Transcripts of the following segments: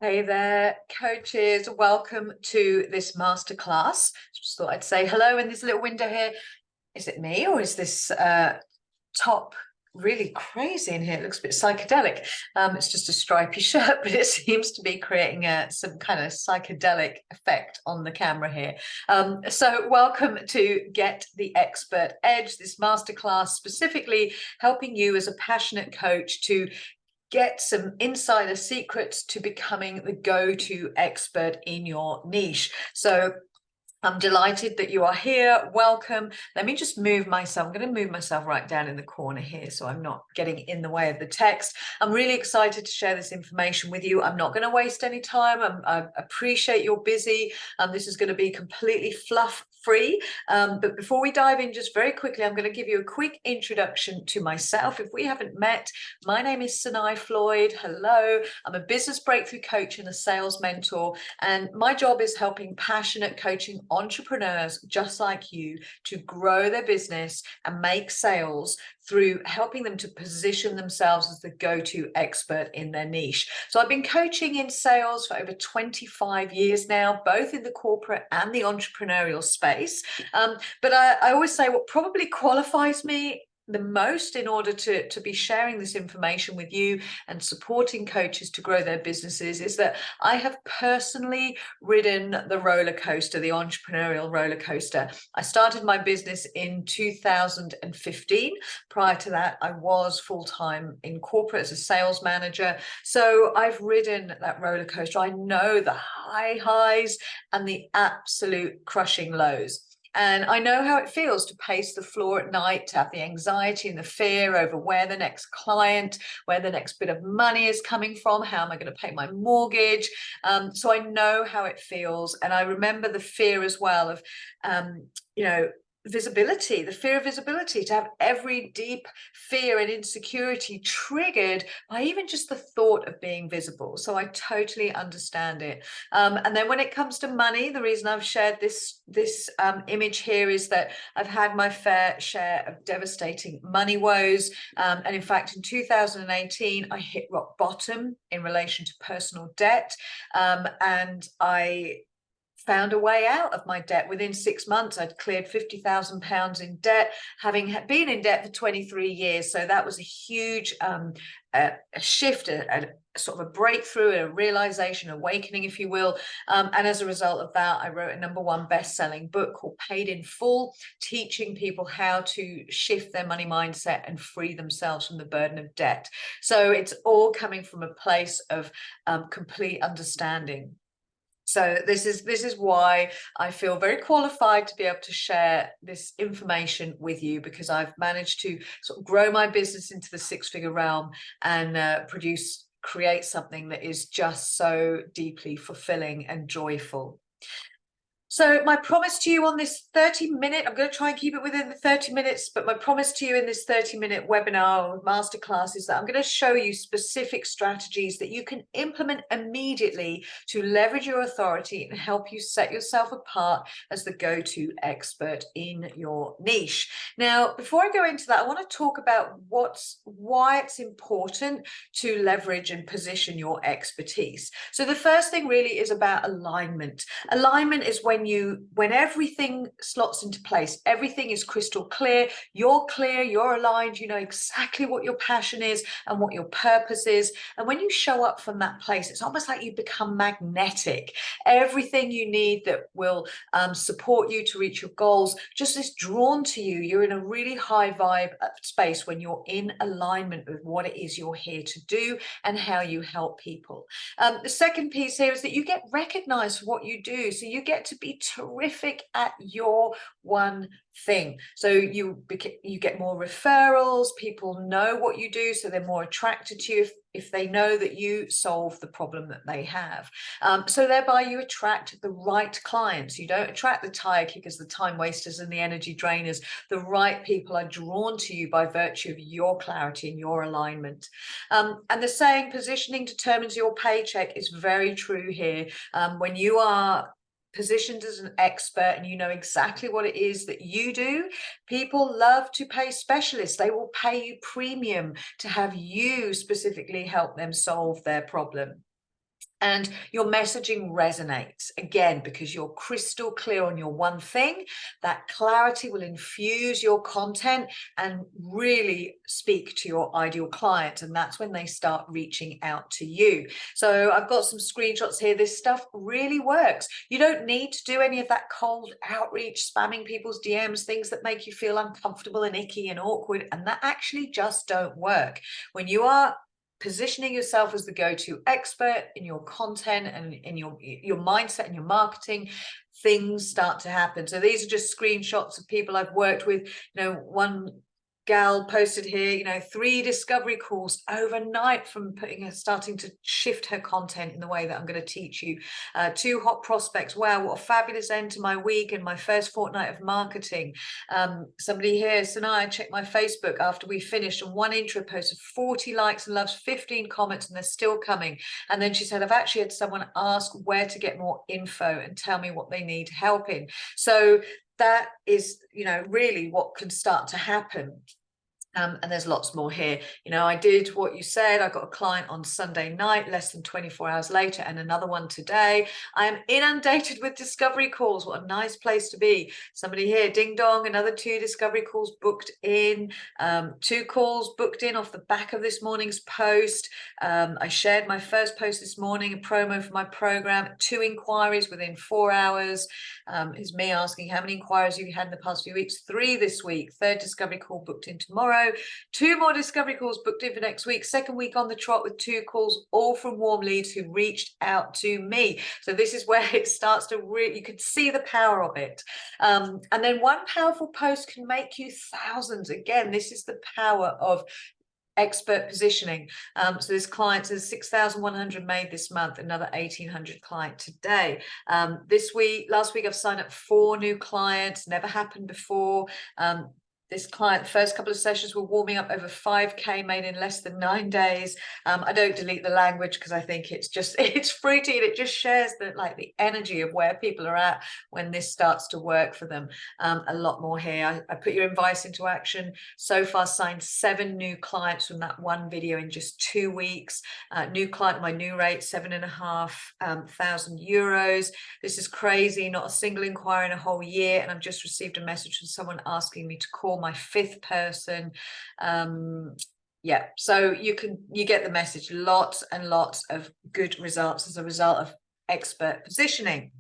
Hey there, coaches. Welcome to this masterclass. Just thought I'd say hello in this little window here. Is it me or is this top really crazy in here? It looks a bit psychedelic. It's just a stripy shirt, but it seems to be creating some kind of psychedelic effect on the camera here. So welcome to Get the Expert Edge, this masterclass specifically helping you as a passionate coach to get some insider secrets to becoming the go-to expert in your niche. So I'm delighted that you are here. Welcome. Let me just move myself. I'm going to move myself right down in the corner here so I'm not getting in the way of the text. I'm really excited to share this information with you. I'm not going to waste any time. I appreciate you're busy. This is going to be completely fluff free. But before we dive in, just very quickly, I'm going to give you a quick introduction to myself. If we haven't met, my name is Sanae Floyd. Hello. I'm a business breakthrough coach and a sales mentor. And my job is helping passionate coaching entrepreneurs just like you to grow their business and make sales through helping them to position themselves as the go-to expert in their niche. So I've been coaching in sales for over 25 years now, both in the corporate and the entrepreneurial space. But I always say what probably qualifies me the most in order to be sharing this information with you and supporting coaches to grow their businesses is that I have personally ridden the roller coaster, the entrepreneurial roller coaster. I started my business in 2015. Prior to that, I was full-time in corporate as a sales manager. So I've ridden that roller coaster. I know the high highs and the absolute crushing lows. And I know how it feels to pace the floor at night, to have the anxiety and the fear over where the next client, where the next bit of money is coming from, how am I going to pay my mortgage? So I know how it feels. And I remember the fear as well of, visibility, the fear of visibility, to have every deep fear and insecurity triggered by even just the thought of being visible. So I totally understand it. And then when it comes to money, the reason I've shared this image here is that I've had my fair share of devastating money woes. And in fact, in 2018, I hit rock bottom in relation to personal debt. And I found a way out of my debt. Within 6 months, I'd cleared £50,000 in debt, having been in debt for 23 years. So that was a huge a shift, a sort of a breakthrough, a realization, awakening, if you will. And as a result of that, I wrote a #1 best-selling book called Paid in Full, teaching people how to shift their money mindset and free themselves from the burden of debt. So it's all coming from a place of complete understanding. So this is why I feel very qualified to be able to share this information with you, because I've managed to sort of grow my business into the six-figure realm and create something that is just so deeply fulfilling and joyful. So my promise to you on this 30-minute, I'm going to try and keep it within the 30 minutes, but my promise to you in this 30-minute webinar or masterclass is that I'm going to show you specific strategies that you can implement immediately to leverage your authority and help you set yourself apart as the go-to expert in your niche. Now, before I go into that, I want to talk about why it's important to leverage and position your expertise. So the first thing really is about alignment. Alignment is when everything slots into place, everything is crystal clear, you're aligned, you know exactly what your passion is and what your purpose is. And when you show up from that place, it's almost like you become magnetic. Everything you need that will support you to reach your goals just is drawn to you. You're in a really high vibe space when you're in alignment with what it is you're here to do and how you help people. The second piece here is that you get recognized for what you do. So you get to be terrific at your one thing. So you get more referrals, people know what you do, so they're more attracted to you if they know that you solve the problem that they have. So thereby you attract the right clients. You don't attract the tire kickers, the time wasters and the energy drainers. The right people are drawn to you by virtue of your clarity and your alignment. And the saying, positioning determines your paycheck, is very true here. When you are positioned as an expert and you know exactly what it is that you do, people love to pay specialists. They will pay you premium to have you specifically help them solve their problem. and your messaging resonates, again, because you're crystal clear on your one thing. That clarity will infuse your content and really speak to your ideal client, and that's when they start reaching out to you. So I've got some screenshots here. This stuff really works. You don't need to do any of that cold outreach, spamming people's DMs, things that make you feel uncomfortable and icky and awkward, and that actually just don't work. When you are positioning yourself as the go-to expert in your content and in your mindset and your marketing, things start to happen. So these are just screenshots of people I've worked with. One gal posted here, 3 discovery calls overnight from starting to shift her content in the way that I'm going to teach you. 2 hot prospects. Wow, what a fabulous end to my week and my first fortnight of marketing. Somebody here, Sanae, I checked my Facebook after we finished, and one intro posted 40 likes and loves, 15 comments, and they're still coming. And then she said, I've actually had someone ask where to get more info and tell me what they need help in. So that is, really what can start to happen. And there's lots more here. I did what you said. I got a client on Sunday night, less than 24 hours later, and another one today. I am inundated with discovery calls. What a nice place to be. Somebody here, ding dong, another 2 discovery calls booked in. 2 calls booked in off the back of this morning's post. I shared my first post this morning, a promo for my program. 2 inquiries within 4 hours. Is me asking how many inquiries you had in the past few weeks. 3 this week. 3rd discovery call booked in tomorrow. 2 more discovery calls booked in for next week. 2nd week on the trot with 2 calls, all from warm leads who reached out to me. So this is where it starts to really, you can see the power of it. And then one powerful post can make you thousands. Again, this is the power of expert positioning. So this client says 6,100 made this month, another 1,800 client today. Last week I've signed up 4 new clients, never happened before. This client, first couple of sessions were warming up, over 5K made in less than 9 days. I don't delete the language because I think it's fruity, and it just shares the energy of where people are at when this starts to work for them. A lot more here. I put your advice into action. So far signed 7 new clients from that one video in just 2 weeks. New client, my new rate, 7,500 euros. This is crazy. Not a single inquiry in a whole year, and I've just received a message from someone asking me to call my 5th person. So you get the message. Lots and lots of good results as a result of expert positioning.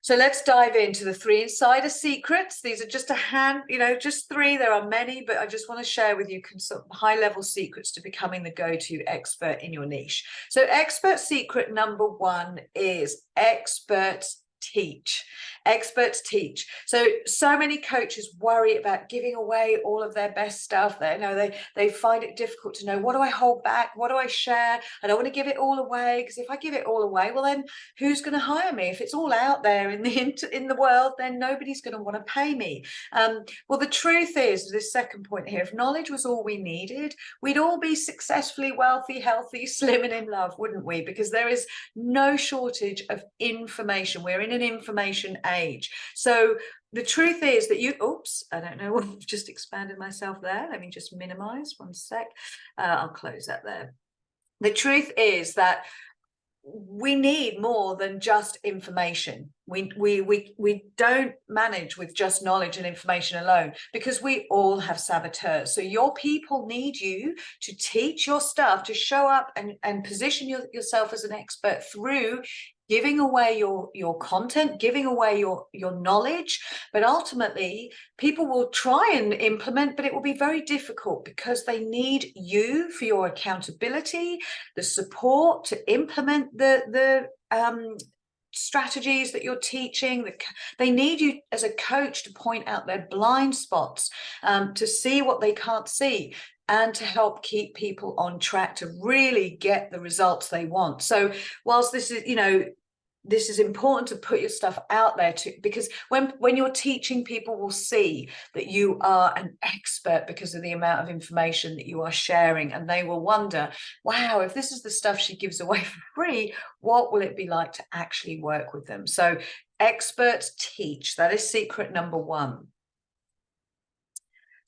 So let's dive into the 3 insider secrets. These are just a hand, just 3. There are many, but I just want to share with you some high-level secrets to becoming the go-to expert in your niche. So expert secret number 1 is experts teach. Experts teach. So many coaches worry about giving away all of their best stuff. They find it difficult to know, what do I hold back? What do I share? I don't want to give it all away, because if I give it all away, well, then who's going to hire me? If it's all out there in the world, then nobody's going to want to pay me. Well, the truth is, this second point here, if knowledge was all we needed, we'd all be successfully wealthy, healthy, slim, and in love, wouldn't we? Because there is no shortage of information. We're in an information age. So the truth is that I don't know, I've just expanded myself there. Let me just minimize 1 sec. I'll close that there. The truth is that we need more than just information. We don't manage with just knowledge and information alone, because we all have saboteurs. So your people need you to teach your stuff, to show up and position yourself as an expert through giving away your content, giving away your knowledge. But ultimately, people will try and implement, but it will be very difficult, because they need you for your accountability, the support to implement the strategies that you're teaching. They need you as a coach to point out their blind spots, to see what they can't see, and to help keep people on track to really get the results they want. So whilst this is important to put your stuff out there too, because when you're teaching, people will see that you are an expert because of the amount of information that you are sharing, and they will wonder, wow, if this is the stuff she gives away for free, what will it be like to actually work with them? So experts teach. That is secret number 1.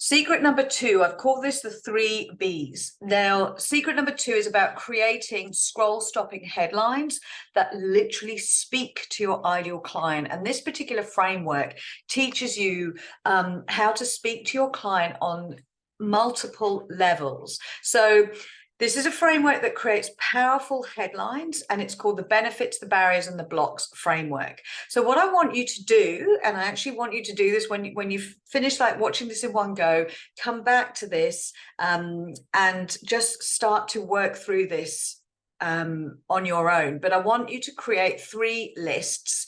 Secret number 2, I've called this the 3 Bs. Now, secret number 2 is about creating scroll-stopping headlines that literally speak to your ideal client. And this particular framework teaches you how to speak to your client on multiple levels. So this is a framework that creates powerful headlines, and it's called the benefits, the barriers, and the blocks framework. So what I want you to do, and I actually want you to do this when you finish like watching this in one go, come back to this and just start to work through this on your own. But I want you to create 3 lists.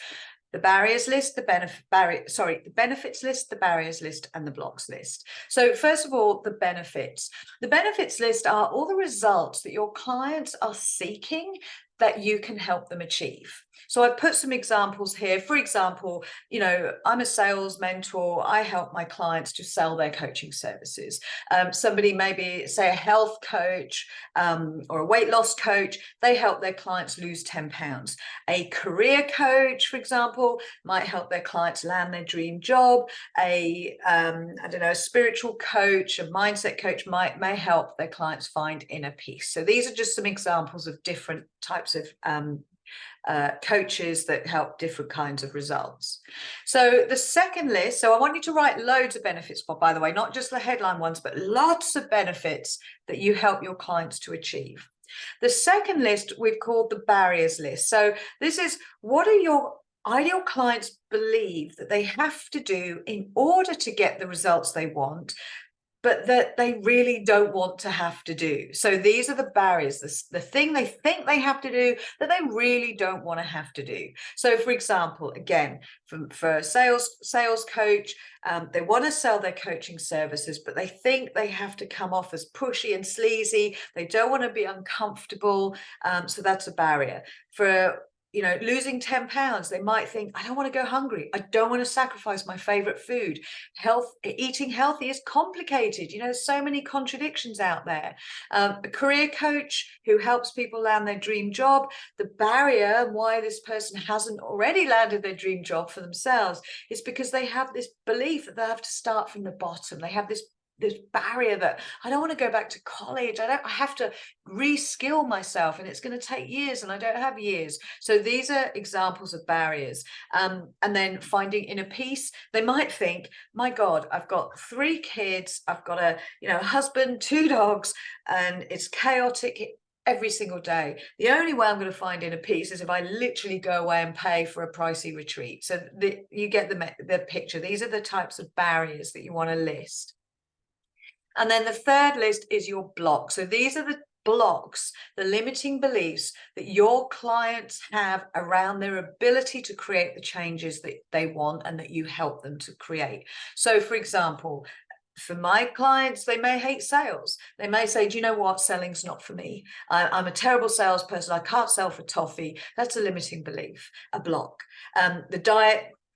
The barriers list, the benefits list, the barriers list, and the blocks list. So first of all, the benefits. The benefits list are all the results that your clients are seeking that you can help them achieve. So I've put some examples here. For example, you know, I'm a sales mentor. I help my clients to sell their coaching services. Somebody maybe say a health coach or a weight loss coach, they help their clients lose 10 pounds. A career coach, for example, might help their clients land their dream job. I don't know, a spiritual coach, a mindset coach may help their clients find inner peace. So these are just some examples of different types of coaches that help different kinds of results. So the second list, so I want you to write loads of benefits, by the way, not just the headline ones, but lots of benefits that you help your clients to achieve. The second list we've called the barriers list. So this is, what are your ideal clients believe that they have to do in order to get the results they want, but that they really don't want to have to do. So these are the barriers, the thing they think they have to do that they really don't want to have to do. So for example, again, for a sales coach, they want to sell their coaching services, but they think they have to come off as pushy and sleazy. They don't want to be uncomfortable. So that's a barrier. For losing 10 pounds, they might think, I don't want to go hungry. I don't want to sacrifice my favorite food. Eating healthy is complicated. There's so many contradictions out there. A career coach who helps people land their dream job, the barrier why this person hasn't already landed their dream job for themselves is because they have this belief that they have to start from the bottom. They have this barrier that I don't want to go back to college. I have to re-skill myself, and it's going to take years, and I don't have years. So these are examples of barriers. And then finding inner peace. They might think, my God, I've got 3 kids, I've got a husband, 2 dogs, and it's chaotic every single day. The only way I'm going to find inner peace is if I literally go away and pay for a pricey retreat. So you get the picture. These are the types of barriers that you want to list. And then the third list is your block. So these are the blocks, the limiting beliefs that your clients have around their ability to create the changes that they want and that you help them to create. So for example, for my clients, they may hate sales. They may say, do you know what? Selling's not for me. I'm a terrible salesperson. I can't sell for toffee. That's a limiting belief, a block.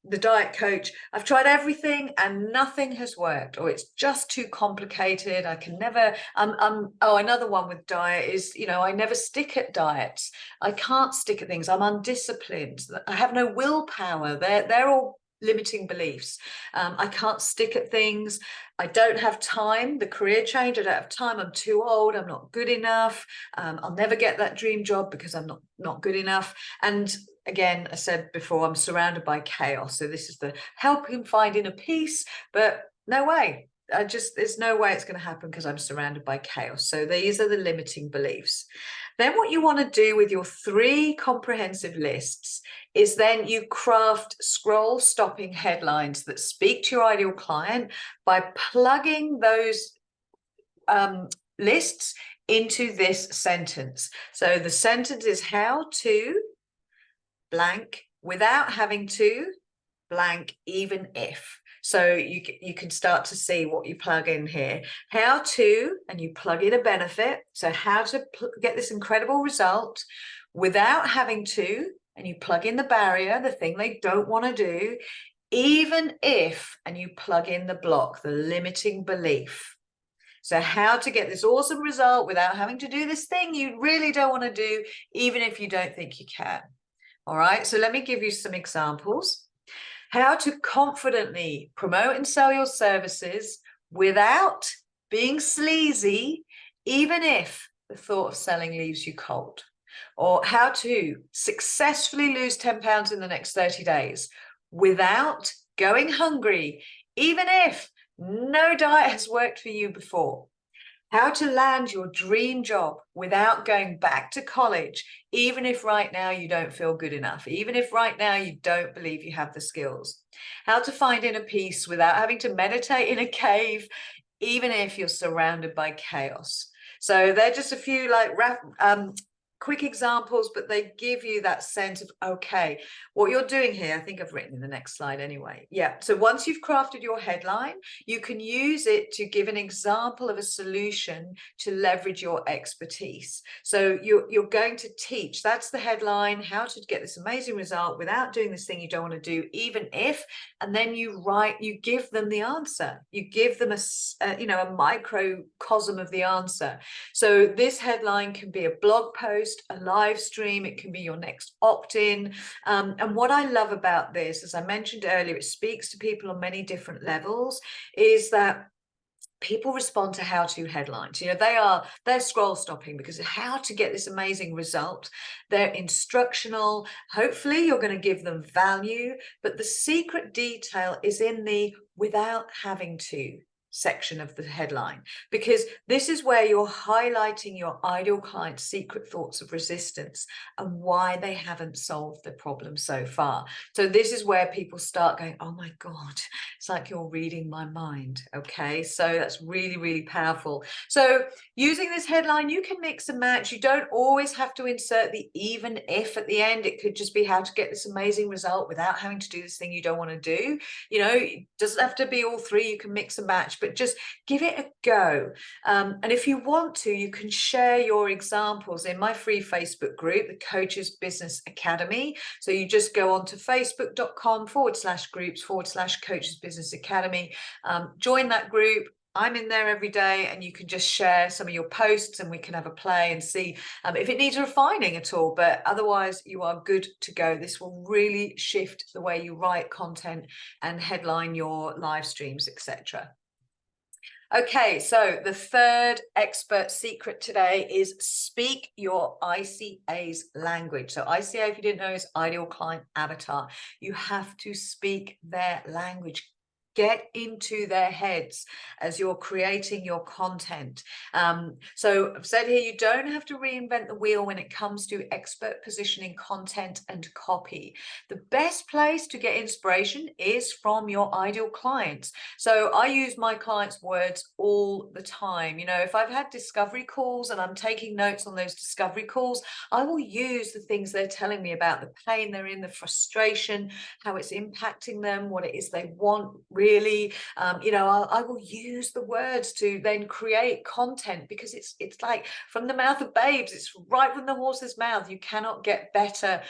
The diet coach, I've tried everything and nothing has worked, or it's just too complicated. I can never, another one with diet is, I never stick at diets. I can't stick at things. I'm undisciplined. I have no willpower. They're all limiting beliefs. I can't stick at things. I don't have time. The career change, I don't have time. I'm too old. I'm not good enough. I'll never get that dream job because I'm not good enough. And again, I said before, I'm surrounded by chaos. So this is the helping find inner peace, but no way. There's no way it's going to happen because I'm surrounded by chaos. So these are the limiting beliefs. Then what you want to do with your 3 comprehensive lists is then you craft scroll stopping headlines that speak to your ideal client by plugging those lists into this sentence. So the sentence is how to blank without having to blank even if. So you can start to see what you plug in here. How to, and you plug in a benefit. So how to get this incredible result without having to, and you plug in the barrier, the thing they don't want to do, even if, and you plug in the block, the limiting belief. So how to get this awesome result without having to do this thing you really don't want to do, even if you don't think you can. All right, so let me give you some examples. How to confidently promote and sell your services without being sleazy, even if the thought of selling leaves you cold. Or how to successfully lose 10 pounds in the next 30 days without going hungry, even if no diet has worked for you before. How to land your dream job without going back to college, even if right now you don't feel good enough, even if right now you don't believe you have the skills. How to find inner peace without having to meditate in a cave, even if you're surrounded by chaos. So they're just a few quick examples, but they give you that sense of, okay, what you're doing here, I think I've written in the next slide anyway. Yeah, so once you've crafted your headline, you can use it to give an example of a solution to leverage your expertise. So you're going to teach, that's the headline, how to get this amazing result without doing this thing you don't want to do, even if, and then you give them the answer. You give them a microcosm of the answer. So this headline can be a blog post, a live stream, it can be your next opt-in. And what I love about this, as I mentioned earlier, it speaks to people on many different levels, is that people respond to how-to headlines. They're scroll stopping because how to get this amazing result. They're instructional. Hopefully you're going to give them value, but the secret detail is in the without having to section of the headline, because this is where you're highlighting your ideal client's secret thoughts of resistance and why they haven't solved the problem so far. So this is where people start going, oh my God, it's like you're reading my mind. Okay, so that's really, really powerful. So using this headline, you can mix and match. You don't always have to insert the even if at the end. It could just be how to get this amazing result without having to do this thing you don't want to do. It doesn't have to be all three. You can mix and match, but just give it a go. And if you want to, you can share your examples in my free Facebook group, the Coaches Business Academy. So you just go on to facebook.com/groups/Coaches Business Academy. Join that group. I'm in there every day, and you can just share some of your posts and we can have a play and see if it needs refining at all. But otherwise, you are good to go. This will really shift the way you write content and headline your live streams, etc. Okay, so the third expert secret today is speak your ICA's language. So ICA, if you didn't know, is Ideal Client Avatar. You have to speak their language. Get into their heads as you're creating your content. So I've said here, you don't have to reinvent the wheel when it comes to expert positioning content and copy. The best place to get inspiration is from your ideal clients. So I use my clients' words all the time. If I've had discovery calls and I'm taking notes on those discovery calls, I will use the things they're telling me about, the pain they're in, the frustration, how it's impacting them, what it is they want really. I will use the words to then create content, because it's like from the mouth of babes, it's right from the horse's mouth. You cannot get better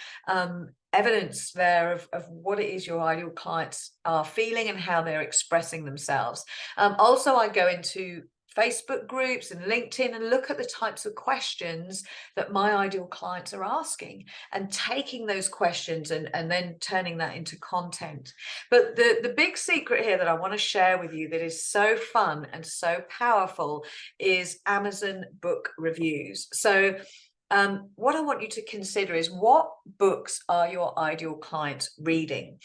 evidence there of what it is your ideal clients are feeling and how they're expressing themselves. Also, I go into Facebook groups and LinkedIn and look at the types of questions that my ideal clients are asking and taking those questions and then turning that into content. But the big secret here that I want to share with you that is so fun and so powerful is Amazon book reviews. So what I want you to consider is, what books are your ideal clients reading?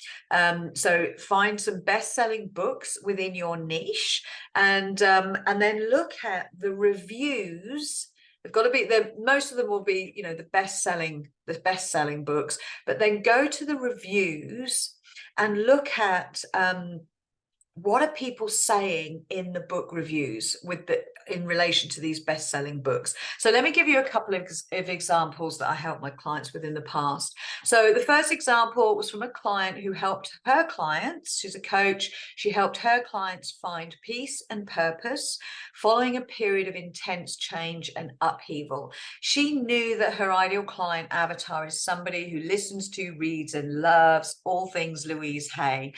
So find some best-selling books within your niche, and then look at the reviews. They've got to be most of them will be, the best-selling books, but then go to the reviews and look at what are people saying in the book reviews in relation to these best-selling books. So let me give you a couple of examples that I helped my clients with in the past. So the first example was from a client who helped her clients. She's a coach. She helped her clients find peace and purpose following a period of intense change and upheaval. She knew that her ideal client avatar is somebody who listens to, reads, and loves all things Louise Hay.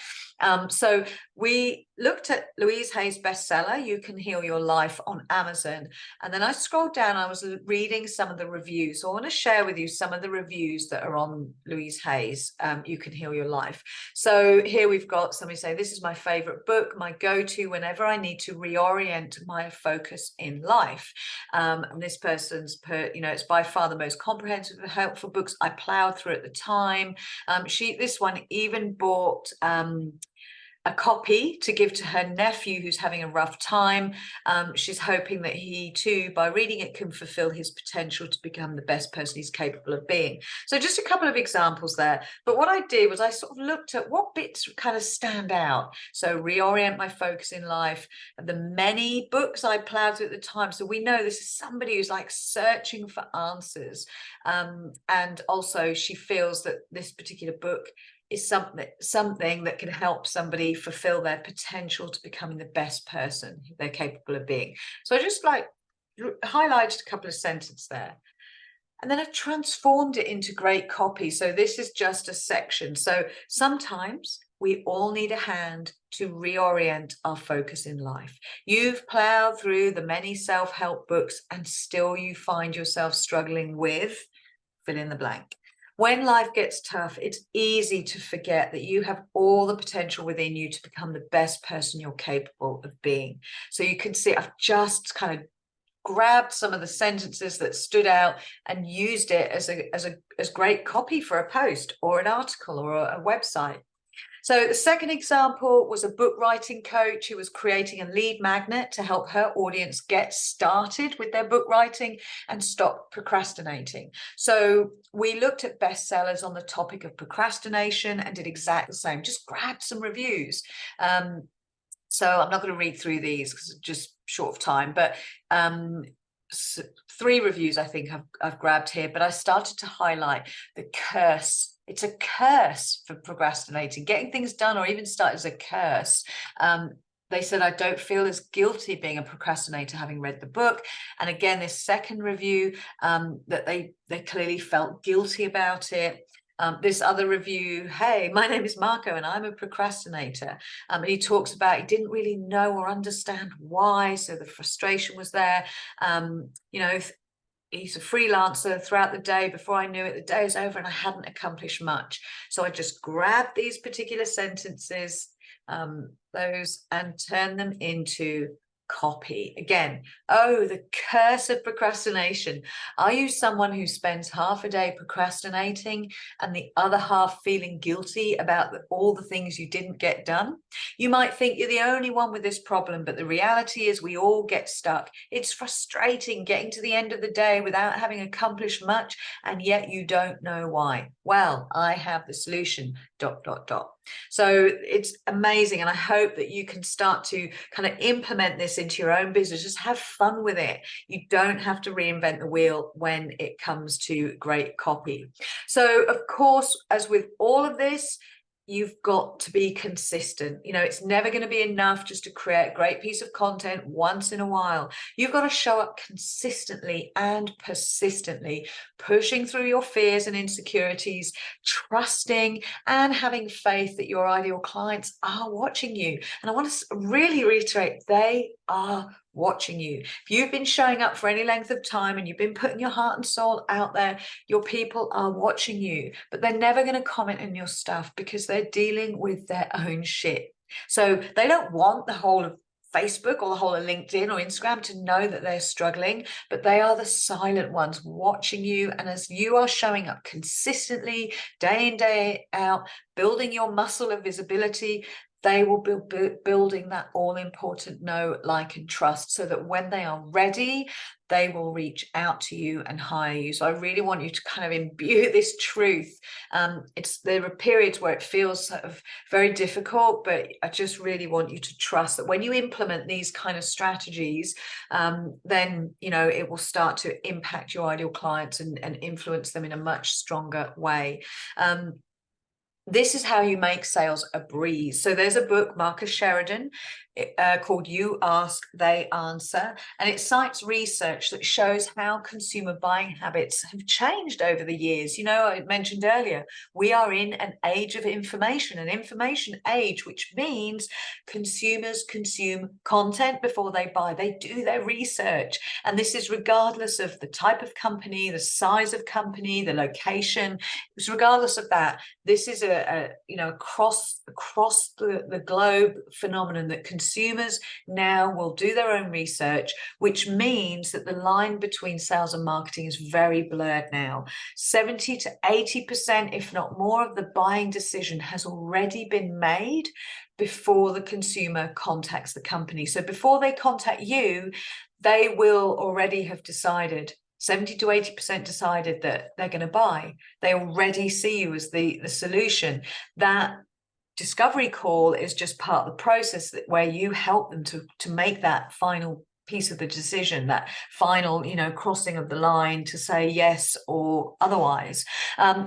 So we we looked at Louise Hay's bestseller, You Can Heal Your Life, on Amazon. And then I scrolled down, I was reading some of the reviews. So I want to share with you some of the reviews that are on Louise Hay's You Can Heal Your Life. So here we've got somebody say, this is my favorite book, my go-to whenever I need to reorient my focus in life. And this person's put, it's by far the most comprehensive and helpful books I plowed through at the time. This one even bought a copy to give to her nephew who's having a rough time. She's hoping that he too, by reading it, can fulfill his potential to become the best person he's capable of being. So just a couple of examples there. But what I did was I sort of looked at what bits kind of stand out. So reorient my focus in life, the many books I plowed through at the time. So we know this is somebody who's like searching for answers. And also she feels that this particular book is something that can help somebody fulfill their potential to becoming the best person they're capable of being. So I just like highlighted a couple of sentences there. And then I've transformed it into great copy. So this is just a section. So sometimes we all need a hand to reorient our focus in life. You've plowed through the many self-help books and still you find yourself struggling with fill in the blank. When life gets tough, it's easy to forget that you have all the potential within you to become the best person you're capable of being. So you can see I've just kind of grabbed some of the sentences that stood out and used it as great copy for a post or an article or a website. So the second example was a book writing coach who was creating a lead magnet to help her audience get started with their book writing and stop procrastinating. So we looked at bestsellers on the topic of procrastination and did exactly the same, just grabbed some reviews. So I'm not going to read through these because it's just short of time, but 3 reviews I think I've grabbed here, but I started to highlight the curse. It's a curse for procrastinating. Getting things done or even start is a curse. They said, I don't feel as guilty being a procrastinator having read the book. And again, this second review, that they clearly felt guilty about it. This other review, hey, my name is Marco and I'm a procrastinator. And he talks about he didn't really know or understand why, so the frustration was there. He's a freelancer throughout the day. Before I knew it, the day was over and I hadn't accomplished much. So I just grabbed these particular sentences, those, and turned them into copy. Again, the curse of procrastination. Are you someone who spends half a day procrastinating and the other half feeling guilty about all the things you didn't get done? You might think you're the only one with this problem, but the reality is we all get stuck. It's frustrating getting to the end of the day without having accomplished much, and yet you don't know why. Well, I have the solution, ... So it's amazing. And I hope that you can start to kind of implement this into your own business. Just have fun with it. You don't have to reinvent the wheel when it comes to great copy. So of course, as with all of this, you've got to be consistent. It's never going to be enough just to create a great piece of content once in a while. You've got to show up consistently and persistently, pushing through your fears and insecurities, trusting and having faith that your ideal clients are watching you. And I want to really reiterate, they are watching you. If you've been showing up for any length of time and you've been putting your heart and soul out there, your people are watching you, but they're never going to comment on your stuff because they're dealing with their own shit. So they don't want the whole of Facebook or the whole of LinkedIn or Instagram to know that they're struggling, but they are the silent ones watching you. And as you are showing up consistently, day in, day out, building your muscle of visibility, they will be building that all-important know, like, and trust, so that when they are ready, they will reach out to you and hire you. So I really want you to kind of imbue this truth. There are periods where it feels sort of very difficult, but I just really want you to trust that when you implement these kind of strategies, then it will start to impact your ideal clients and influence them in a much stronger way. This is how you make sales a breeze. So there's a book, Marcus Sheridan, called You Ask, They Answer, and it cites research that shows how consumer buying habits have changed over the years. You know, I mentioned earlier, we are in an age of information, an information age, which means consumers consume content before they buy. They do their research, and this is regardless of the type of company, the size of company, the location. It's regardless of that. This is a you know, across the globe phenomenon that consumers now will do their own research, which means that the line between sales and marketing is very blurred now. 70 to 80%, if not more, of the buying decision has already been made before the consumer contacts the company. So before they contact you, they will already have decided. 70 to 80% decided that they're going to buy. They already see you as the solution. That discovery call is just part of the process where you help them to make that final piece of the decision, that final, you know, crossing of the line to say yes or otherwise.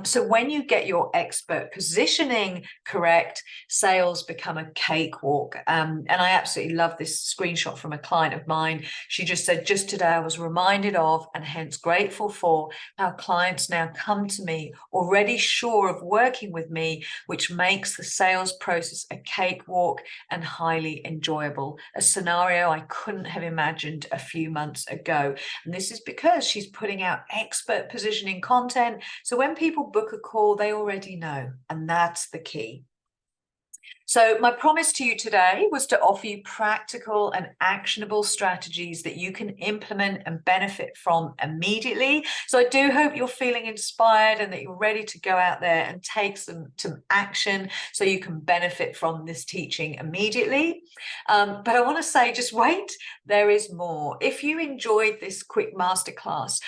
So when you get your expert positioning correct, sales become a cakewalk. And I absolutely love this screenshot from a client of mine. She just said, just today I was reminded of, and hence grateful for, how clients now come to me already sure of working with me, which makes the sales process a cakewalk and highly enjoyable. A scenario I couldn't have imagined a few months ago. And this is because she's putting out expert positioning content. So when people book a call, they already know, and that's the key. So my promise to you today was to offer you practical and actionable strategies that you can implement and benefit from immediately. So I do hope you're feeling inspired and that you're ready to go out there and take some action so you can benefit from this teaching immediately. But I want to say, just wait, there is more. If you enjoyed this quick masterclass,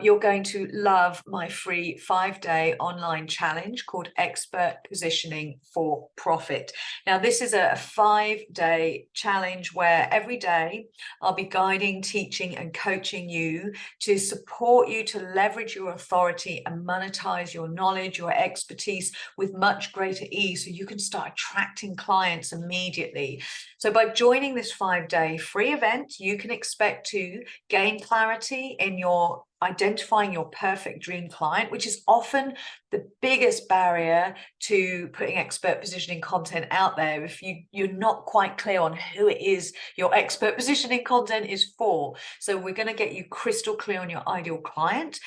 you're going to love my free 5-day online challenge called Expert Positioning for Profit. Now, this is a 5-day challenge where every day I'll be guiding, teaching, and coaching you to support you to leverage your authority and monetize your knowledge, your expertise with much greater ease so you can start attracting clients immediately. So by joining this 5-day free event, you can expect to gain clarity in your identifying your perfect dream client, which is often the biggest barrier to putting expert positioning content out there. If you're not quite clear on who it is your expert positioning content is for. So we're going to get you crystal clear on your ideal client.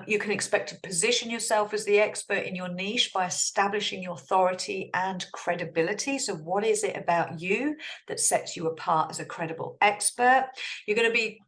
You can expect to position yourself as the expert in your niche by establishing your authority and credibility. So what is it about you that sets you apart as a credible expert? You're going to be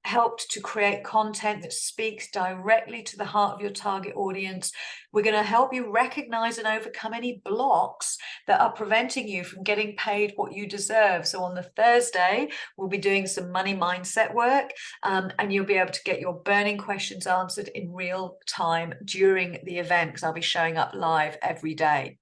helped to create content that speaks directly to the heart of your target audience. We're going to help you recognize and overcome any blocks that are preventing you from getting paid what you deserve. So on the Thursday, we'll be doing some money mindset work, and you'll be able to get your burning questions answered in real time during the event, because I'll be showing up live every day.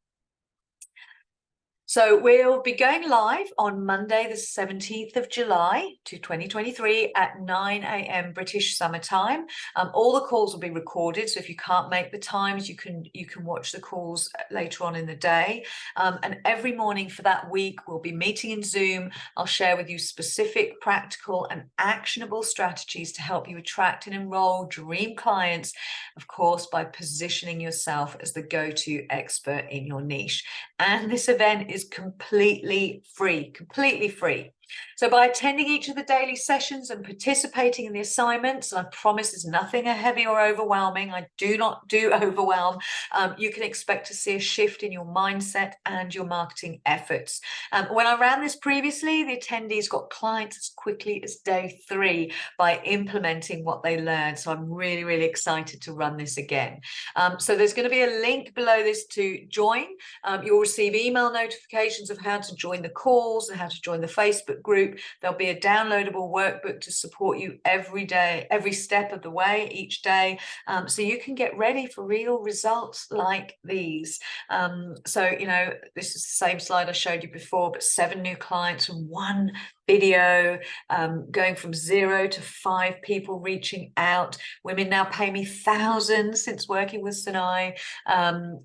So we'll be going live on Monday, the 17th of July to 2023 at 9 a.m. British Summer Time. All the calls will be recorded, so if you can't make the times, you can watch the calls later on in the day. And every morning for that week, we'll be meeting in Zoom. I'll share with you specific, practical, and actionable strategies to help you attract and enroll dream clients, of course, by positioning yourself as the go-to expert in your niche. And this event is completely free. So by attending each of the daily sessions and participating in the assignments, and I promise there's nothing heavy or overwhelming, I do not do overwhelm, you can expect to see a shift in your mindset and your marketing efforts. When I ran this previously, the attendees got clients as quickly as day 3 by implementing what they learned. So I'm really, really excited to run this again. So there's going to be a link below this to join. You'll receive email notifications of how to join the calls and how to join the Facebook group. There'll be a downloadable workbook to support you every day, every step of the way, each day, so you can get ready for real results like these. So, you know, this is the same slide I showed you before, but 7 new clients from 1 video, going from 0 to 5 people reaching out. Women now pay me thousands since working with Sanae.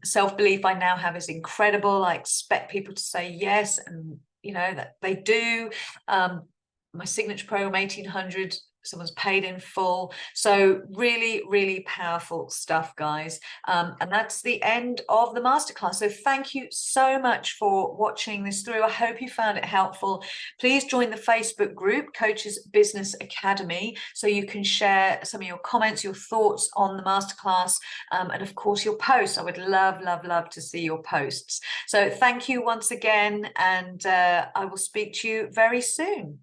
Self-belief I now have is incredible. I expect people to say yes, and you know that they do. My signature program 1800, someone's paid in full. So really, really powerful stuff, guys. And that's the end of the masterclass. So thank you so much for watching this through. I hope you found it helpful. Please join the Facebook group, Coaches Business Academy, so you can share some of your comments, your thoughts on the masterclass, and of course your posts. I would love, love, love to see your posts. So thank you once again, and I will speak to you very soon.